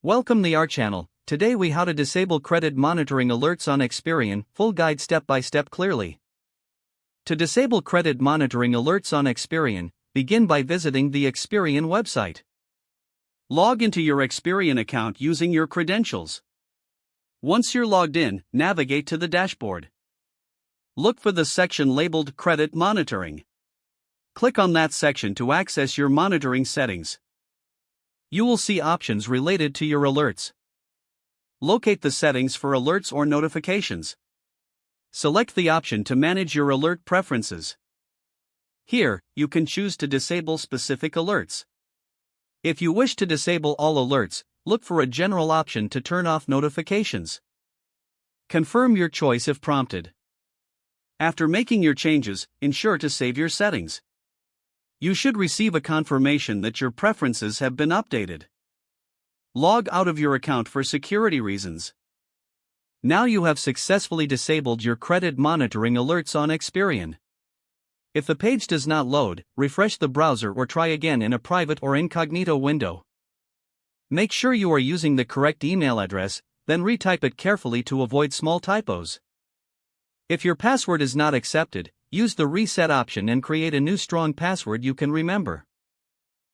Welcome to our channel. Today we how to disable credit monitoring alerts on Experian, full guide step by step clearly. To disable credit monitoring alerts on Experian, begin by visiting the Experian website. Log into your Experian account using your credentials. Once you're logged in, navigate to the dashboard. Look for the section labeled Credit Monitoring. Click on that section to access your monitoring settings. You will see options related to your alerts. Locate the settings for alerts or notifications. Select the option to manage your alert preferences. Here, you can choose to disable specific alerts. If you wish to disable all alerts, look for a general option to turn off notifications. Confirm your choice if prompted. After making your changes, ensure to save your settings. You should receive a confirmation that your preferences have been updated. Log out of your account for security reasons. Now you have successfully disabled your credit monitoring alerts on Experian. If the page does not load, refresh the browser or try again in a private or incognito window. Make sure you are using the correct email address, then retype it carefully to avoid small typos. If your password is not accepted, use the reset option and create a new strong password you can remember.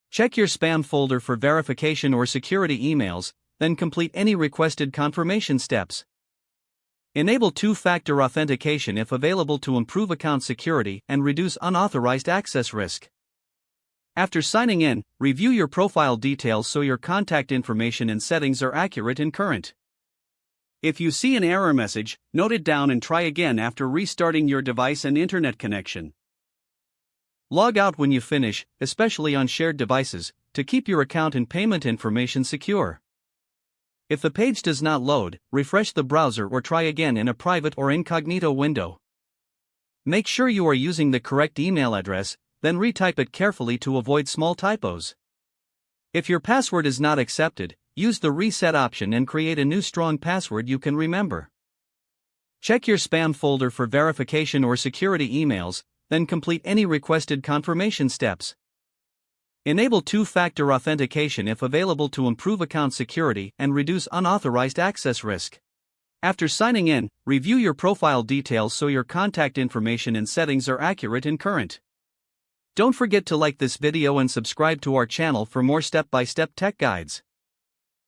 Check your spam folder for verification or security emails, then complete any requested confirmation steps. Enable two-factor authentication if available to improve account security and reduce unauthorized access risk. After signing in, review your profile details so your contact information and settings are accurate and current. If you see an error message, note it down and try again after restarting your device and internet connection. Log out when you finish, especially on shared devices, to keep your account and payment information secure. If the page does not load, refresh the browser or try again in a private or incognito window. Make sure you are using the correct email address, then retype it carefully to avoid small typos. If your password is not accepted, use the reset option and create a new strong password you can remember. Check your spam folder for verification or security emails, then complete any requested confirmation steps. Enable two-factor authentication if available to improve account security and reduce unauthorized access risk. After signing in, review your profile details so your contact information and settings are accurate and current. Don't forget to like this video and subscribe to our channel for more step-by-step tech guides.